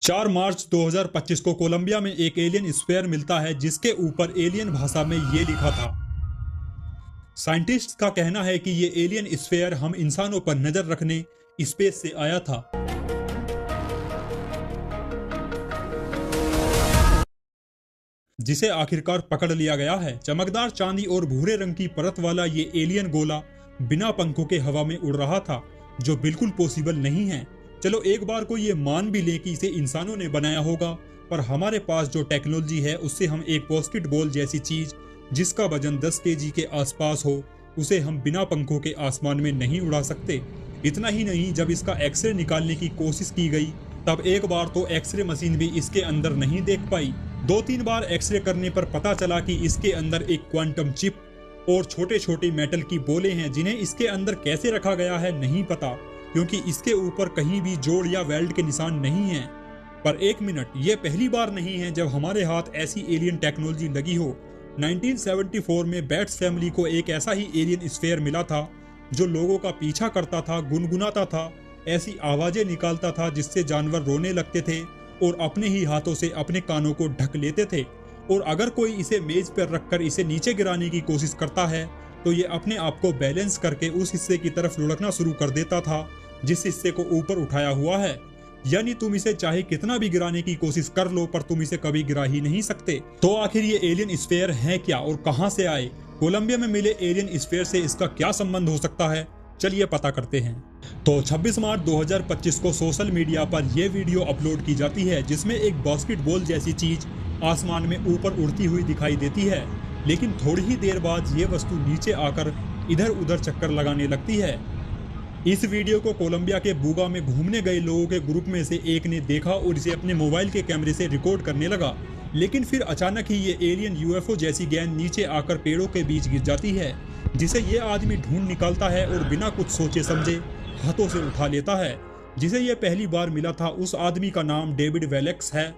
4 मार्च 2025 को कोलंबिया में एक एलियन स्फीयर मिलता है जिसके ऊपर एलियन भाषा में ये लिखा था। साइंटिस्ट्स का कहना है कि ये एलियन स्फीयर हम इंसानों पर नजर रखने स्पेस से आया था। जिसे आखिरकार पकड़ लिया गया है। चमकदार चांदी और भूरे रंग की परत वाला ये एलियन गोला बिना पंखों के हवा में उड़ रहा था, जो बिल्कुल पॉसिबल नहीं है। चलो एक बार को ये मान भी ले कि इसे इंसानों ने बनाया होगा, पर हमारे पास जो टेक्नोलॉजी है उससे हम एक बास्केटबॉल जैसी चीज जिसका वजन 10 केजी के आसपास हो, उसे हम बिना पंखों के आसमान में नहीं उड़ा सकते। इतना ही नहीं, जब इसका एक्सरे निकालने की कोशिश की गई तब एक बार तो एक्सरे मशीन भी इसके अंदर नहीं देख पाई। 2-3 बार एक्सरे करने पर पता चला कि इसके अंदर एक क्वांटम चिप और छोटे छोटे मेटल की बोले हैं, जिन्हें इसके अंदर कैसे रखा गया है नहीं पता, क्योंकि इसके ऊपर कहीं भी जोड़ या वेल्ड के निशान नहीं है। पर एक मिनट, ये पहली बार नहीं है जब हमारे हाथ ऐसी एलियन टेक्नोलॉजी लगी हो। 1974 में बैट्स फैमिली को एक ऐसा ही एलियन स्फीयर मिला था जो लोगों का पीछा करता था, गुनगुनाता था, ऐसी आवाजें निकालता था जिससे जानवर रोने लगते थे और अपने ही हाथों से अपने कानों को ढक लेते थे। और अगर कोई इसे मेज पर रखकर इसे नीचे गिराने की कोशिश करता है तो ये अपने आप को बैलेंस करके उस हिस्से की तरफ लुढ़कना शुरू कर देता था जिस हिस्से को ऊपर उठाया हुआ है। यानी तुम इसे चाहे कितना भी गिराने की कोशिश कर लो, पर तुम इसे कभी गिरा ही नहीं सकते। तो आखिर ये एलियन स्फीयर है क्या और कहां से आए? कोलंबिया में मिले एलियन स्फीयर से इसका क्या संबंध हो सकता है? चलिए पता करते हैं। तो 26 मार्च 2025 को सोशल मीडिया पर यह वीडियो अपलोड की जाती है जिसमें एक बास्केटबॉल जैसी चीज आसमान में ऊपर उड़ती हुई दिखाई देती है, लेकिन थोड़ी ही देर बाद ये वस्तु नीचे आकर इधर उधर चक्कर लगाने लगती है। इस वीडियो को कोलंबिया के बूगा में घूमने गए लोगों के ग्रुप में से एक ने देखा और इसे अपने मोबाइल के कैमरे से रिकॉर्ड करने लगा, लेकिन फिर अचानक ही ये एलियन यूएफओ जैसी गेंद नीचे आकर पेड़ों के बीच गिर जाती है, जिसे ये आदमी ढूंढ निकालता है और बिना कुछ सोचे समझे हाथों से उठा लेता है। जिसे ये पहली बार मिला था उस आदमी का नाम डेविड वेलेक्स है।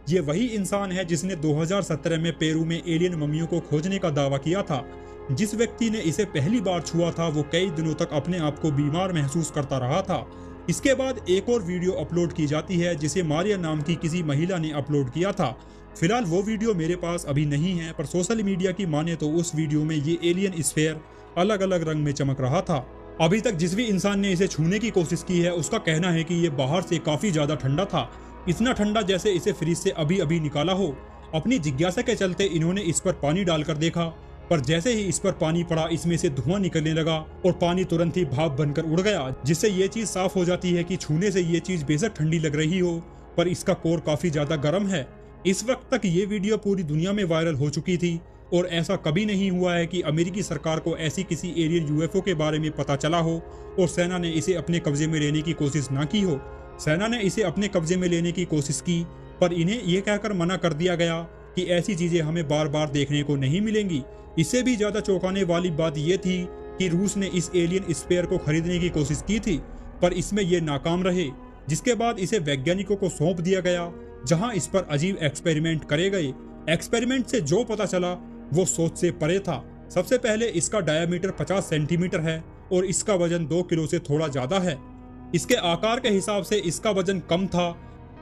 ये वही इंसान है जिसने 2017 में पेरू में एलियन मम्मियों को खोजने का दावा किया था। जिस व्यक्ति ने इसे पहली बार छुआ था वो कई दिनों तक अपने आप को बीमार महसूस करता रहा था। इसके बाद एक और वीडियो अपलोड की जाती है जिसे मारिया नाम की किसी महिला ने अपलोड किया था। फिलहाल वो वीडियो मेरे पास अभी नहीं है, पर सोशल मीडिया की माने तो उस वीडियो में ये एलियन स्फीयर अलग अलग रंग में चमक रहा था। अभी तक जिस भी इंसान ने इसे छूने की कोशिश की है उसका कहना है कि ये बाहर से काफी ज्यादा ठंडा था, इतना ठंडा जैसे इसे फ्रिज से अभी अभी निकाला हो। अपनी जिज्ञासा के चलते इन्होंने इस पर पानी डालकर देखा, पर जैसे ही इस पर पानी पड़ा इसमें से धुआं निकलने लगा और पानी तुरंत ही भाप बनकर उड़ गया, जिससे ये चीज साफ हो जाती है कि छूने से ये चीज बेशक ठंडी लग रही हो पर इसका कोर काफी ज्यादा गर्म है। इस वक्त तक ये वीडियो पूरी दुनिया में वायरल हो चुकी थी और ऐसा कभी नहीं हुआ है कि अमेरिकी सरकार को ऐसी किसी एलियन यूएफओ के बारे में पता चला हो और सेना ने इसे अपने कब्जे में लेने की कोशिश ना की हो। सेना ने इसे अपने कब्जे में लेने की कोशिश की, पर इन्हें यह कहकर मना कर दिया गया कि ऐसी चीजें हमें बार बार देखने को नहीं मिलेंगी। इससे भी ज्यादा चौंकाने वाली बात यह थी कि रूस ने इस एलियन स्फीयर को खरीदने की कोशिश की थी, पर इसमें यह नाकाम रहे, जिसके बाद इसे वैज्ञानिकों को सौंप दिया गया, जहां इस पर अजीब एक्सपेरिमेंट करे गए। एक्सपेरिमेंट से जो पता चला वो सोच से परे था। सबसे पहले इसका डायामीटर 50 सेंटीमीटर है और इसका वजन 2 किलो से थोड़ा ज्यादा है। इसके आकार के हिसाब से इसका वजन कम था।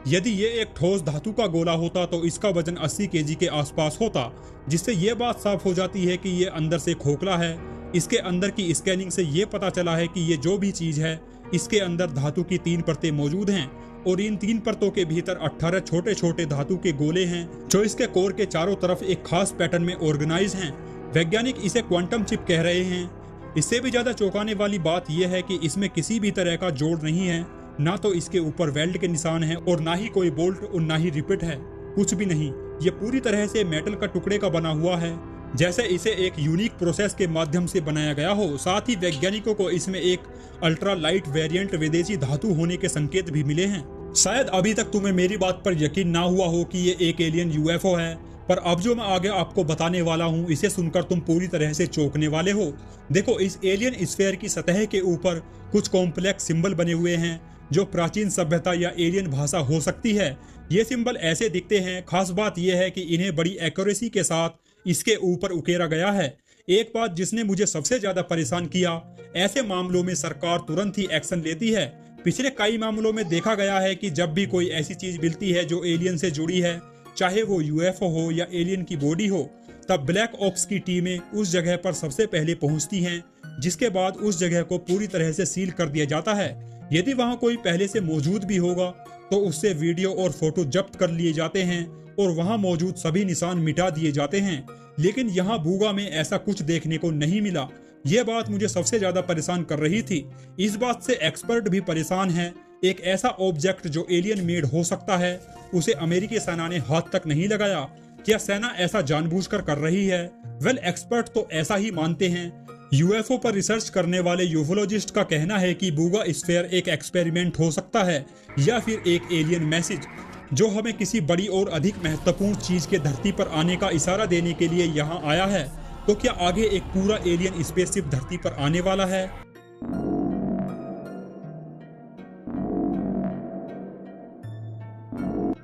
यदि ये एक ठोस धातु का गोला होता तो इसका वजन 80 केजी के आसपास होता, जिससे ये बात साफ हो जाती है कि ये अंदर से खोखला है। इसके अंदर की स्कैनिंग से ये पता चला है कि ये जो भी चीज है इसके अंदर धातु की 3 परतें मौजूद हैं और इन 3 परतों के भीतर 18 छोटे छोटे धातु के गोले हैं जो इसके कोर के चारों तरफ एक खास पैटर्न में ऑर्गेनाइज हैं। वैज्ञानिक इसे क्वांटम चिप कह रहे हैं। इससे भी ज्यादा चौंकाने वाली बात यह है कि इसमें किसी भी तरह का जोड़ नहीं है, ना तो इसके ऊपर वेल्ड के निशान है और ना ही कोई बोल्ट और ना ही रिपिट है, कुछ भी नहीं। ये पूरी तरह से मेटल का टुकड़े का बना हुआ है, जैसे इसे एक यूनिक प्रोसेस के माध्यम से बनाया गया हो। साथ ही वैज्ञानिकों को इसमें एक अल्ट्रा लाइट वेरिएंट विदेशी धातु होने के संकेत भी मिले हैं। शायद अभी तक तुम्हें मेरी बात पर यकीन ना हुआ हो कि ये एक एलियन यूएफओ है, पर अब जो मैं आगे आपको बताने वाला हूँ इसे सुनकर तुम पूरी तरह से चौंकने वाले हो। देखो, इस एलियन स्फीयर की सतह के ऊपर कुछ कॉम्प्लेक्स सिंबल बने हुए हैं जो प्राचीन सभ्यता या एलियन भाषा हो सकती है। ये सिंबल ऐसे दिखते हैं। खास बात यह है कि इन्हें बड़ी एक्यूरेसी के साथ इसके ऊपर उकेरा गया है। एक बात जिसने मुझे सबसे ज्यादा परेशान किया, ऐसे मामलों में सरकार तुरंत ही एक्शन लेती है, पिछले कई मामलों में देखा गया है कि जब भी कोई ऐसी चीज मिलती है जो एलियन से जुड़ी है, चाहे वो यूएफओ हो या एलियन की बॉडी हो, तब ब्लैक ऑप्स की टीमें उस जगह पर सबसे पहले पहुंचती हैं, जिसके बाद उस जगह को पूरी तरह से सील कर दिया जाता है। यदि वहां कोई पहले से मौजूद भी होगा तो उससे वीडियो और फोटो जब्त कर लिए जाते हैं और वहां मौजूद सभी निशान मिटा दिए जाते हैं। लेकिन यहाँ भूगा में ऐसा कुछ देखने को नहीं मिला। यह बात मुझे सबसे ज्यादा परेशान कर रही थी। इस बात से एक्सपर्ट भी परेशान है। एक ऐसा ऑब्जेक्ट जो एलियन मेड हो सकता है, उसे अमेरिकी सेना ने हाथ तक नहीं लगाया। क्या सेना ऐसा जानबूझकर कर रही है? वेल, एक्सपर्ट तो ऐसा ही मानते हैं। यूएफओ पर रिसर्च करने वाले यूफोलॉजिस्ट का कहना है कि बूगा स्फीयर एक एक्सपेरिमेंट हो सकता है या फिर एक एलियन मैसेज जो हमें किसी बड़ी और अधिक महत्वपूर्ण चीज के धरती पर आने का इशारा देने के लिए यहाँ आया है। तो क्या आगे एक पूरा एलियन स्पेसशिप धरती पर आने वाला है?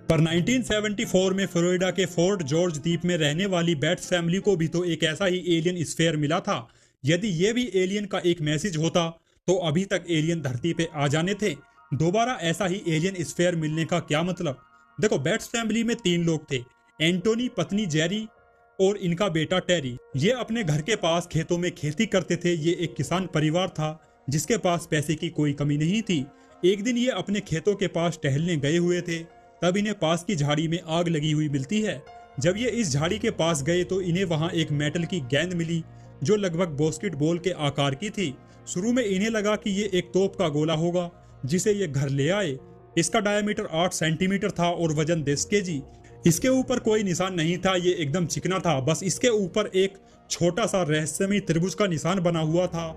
पर 1974 में फ्लोरिडा के फोर्ट जॉर्ज द्वीप में रहने वाली बैट्स फैमिली को भी तो एक ऐसा ही एलियन स्फीयर मिला था। यदि ये भी एलियन का एक मैसेज होता तो अभी तक एलियन धरती पे आ जाने थे। दोबारा ऐसा ही एलियन स्फीयर मिलने का क्या मतलब? देखो, बैट्स फैमिली में 3 लोग थे, एंटोनी, पत्नी जेरी और इनका बेटा टेरी। ये अपने घर के पास खेतों में खेती करते थे। ये एक किसान परिवार था जिसके पास पैसे की कोई कमी नहीं थी। एक दिन ये अपने खेतों के पास टहलने गए हुए थे, तब इन्हें पास की झाड़ी में आग लगी हुई मिलती है। जब ये इस झाड़ी के पास गए तो इन्हें वहां एक मेटल की गेंद मिली जो लगभग बास्केटबॉल के आकार की थी। शुरू में इन्हें लगा कि ये एक तोप का गोला होगा, जिसे ये घर ले आए। इसका डायमीटर 8 सेंटीमीटर था और वजन 10 केजी। इसके ऊपर कोई निशान नहीं था, ये एकदम चिकना था। बस इसके ऊपर एक छोटा सा रहस्यमय त्रिभुज का निशान बना हुआ था।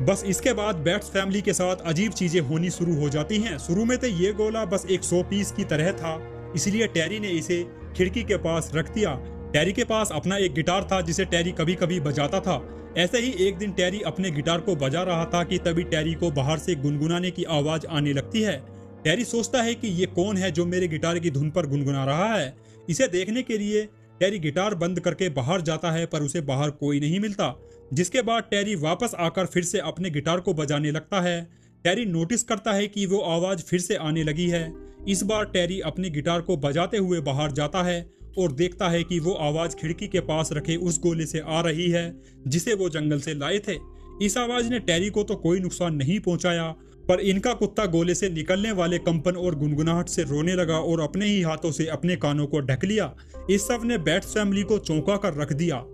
बस इसके बाद बैट्स फैमिली के साथ अजीब चीजें होनी शुरू हो जाती हैं। शुरू में तो ये गोला बस एक 100 पीस की तरह था, इसलिए टेरी ने इसे खिड़की के पास रख दिया। टेरी के पास अपना एक गिटार था जिसे टेरी कभी कभी बजाता था। ऐसे ही एक दिन टेरी अपने गिटार को बजा रहा था कि तभी टेरी को बाहर से गुनगुनाने की आवाज आने लगती है। टेरी सोचता है कि ये कौन है जो मेरे गिटार की धुन पर गुनगुना रहा है। इसे देखने के लिए टेरी गिटार बंद करके बाहर जाता है, पर उसे बाहर कोई नहीं मिलता। जिसके बाद टेरी वापस आकर फिर से अपने गिटार को बजाने लगता है। टेरी नोटिस करता है कि वो आवाज फिर से आने लगी है। इस बार टेरी अपने गिटार को बजाते हुए बाहर जाता है और देखता है कि वो आवाज खिड़की के पास रखे उस गोले से आ रही है जिसे वो जंगल से लाए थे। इस आवाज ने टेरी को तो कोई नुकसान नहीं पहुंचाया, पर इनका कुत्ता गोले से निकलने वाले कंपन और गुनगुनाहट से रोने लगा और अपने ही हाथों से अपने कानों को ढक लिया। इस सब ने बैट्स फैमिली को चौंका कर रख दिया।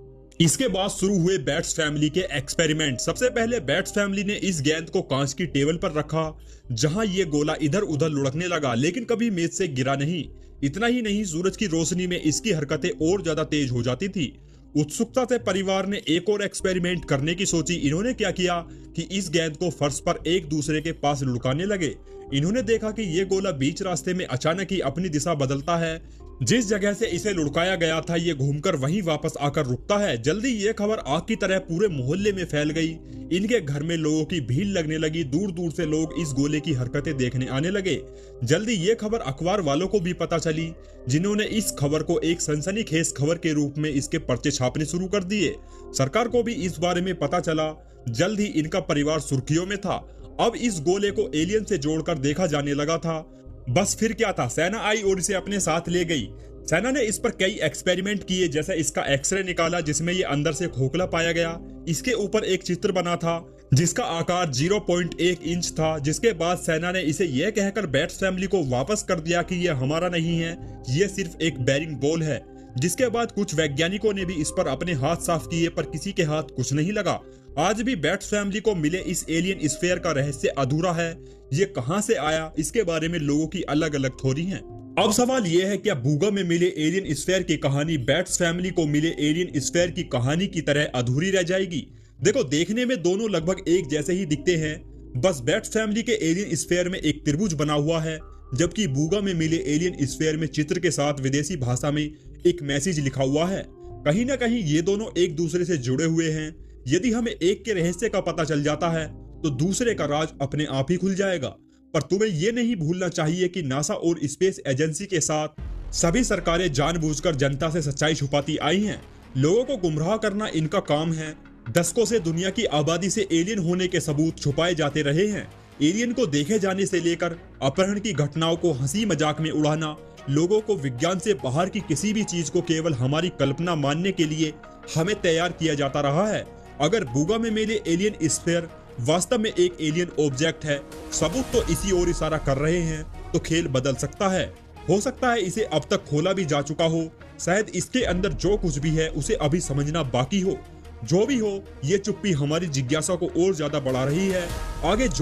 इसके बाद शुरू हुए बैट्स फैमिली के एक्सपेरिमेंट। सबसे पहले बैट्स फैमिली ने इस गेंद को कांच की टेबल पर रखा, जहां ये गोला इधर उधर लुढ़कने लगा, लेकिन कभी मेज से गिरा नहीं। इतना ही नहीं, सूरज की रोशनी में इसकी हरकतें और ज्यादा तेज हो जाती थी। उत्सुकता से परिवार ने एक और एक्सपेरिमेंट करने की सोची। इन्होंने क्या किया कि इस गेंद को फर्श पर एक दूसरे के पास लुढ़काने लगे। इन्होंने देखा कि ये गोला बीच रास्ते में अचानक ही अपनी दिशा बदलता है। जिस जगह से इसे लुढ़काया गया था ये घूमकर वहीं वापस आकर रुकता है। जल्दी ये खबर आग की तरह पूरे मोहल्ले में फैल गई। इनके घर में लोगों की भीड़ लगने लगी। दूर दूर से लोग इस गोले की हरकतें देखने आने लगे। जल्दी ये खबर अखबार वालों को भी पता चली, जिन्होंने इस खबर को एक सनसनीखेज खबर के रूप में इसके पर्चे छापने शुरू कर दिए। सरकार को भी इस बारे में पता चला। जल्द ही इनका परिवार सुर्खियों में था। अब इस गोले को एलियन से जोड़कर देखा जाने लगा था। बस फिर क्या था, सेना आई और इसे अपने साथ ले गई। सेना ने इस पर कई एक्सपेरिमेंट किए, जैसे इसका एक्सरे निकाला जिसमें ये अंदर से खोखला पाया गया। इसके ऊपर एक चित्र बना था जिसका आकार 0.1 इंच था। जिसके बाद सेना ने इसे यह कहकर बैट्स फैमिली को वापस कर दिया कि यह हमारा नहीं है, यह सिर्फ एक बेरिंग बॉल है। जिसके बाद कुछ वैज्ञानिकों ने भी इस पर अपने हाथ साफ किए, पर किसी के हाथ कुछ नहीं लगा। आज भी बैट्स फैमिली को मिले इस एलियन स्फीयर का रहस्य अधूरा है। ये कहां से आया, इसके बारे में लोगों की अलग अलग थ्योरी हैं। अब सवाल यह है, क्या बूगा में मिले एलियन स्फीयर की कहानी बैट्स फैमिली को मिले एलियन स्फीयर की कहानी की तरह अधूरी रह जाएगी? देखो, देखने में दोनों लगभग एक जैसे ही दिखते हैं। बस बैट्स फैमिली के एलियन स्फीयर में एक त्रिभुज बना हुआ है, जबकि बूगा में मिले एलियन स्फीयर में चित्र के साथ विदेशी भाषा में एक मैसेज लिखा हुआ है। कहीं ना कहीं ये दोनों एक दूसरे से जुड़े हुए हैं। यदि हमें एक के रहस्य का पता चल जाता है तो दूसरे का राज अपने आप ही खुल जाएगा। पर तुम्हें यह नहीं भूलना चाहिए कि नासा और स्पेस एजेंसी के साथ सभी सरकारें जानबूझकर जनता से सच्चाई छुपाती आई हैं। लोगों को गुमराह करना इनका काम है। दशकों से दुनिया की आबादी से एलियन होने के सबूत छुपाए जाते रहे हैं। एलियन को देखे जाने से लेकर अपहरण की घटनाओं को हंसी मजाक में उड़ाना, लोगों को विज्ञान से बाहर की किसी भी चीज को केवल हमारी कल्पना मानने के लिए हमें तैयार किया जाता रहा है। अगर बूगा में मिले एलियन स्फीयर वास्तव में एक एलियन ऑब्जेक्ट है, सबूत तो इसी ओर इशारा कर रहे हैं, तो खेल बदल सकता है। हो सकता है इसे अब तक खोला भी जा चुका हो, शायद इसके अंदर जो कुछ भी है उसे अभी समझना बाकी हो। जो भी हो, ये चुप्पी हमारी जिज्ञासा को और ज्यादा बढ़ा रही है। आगे जो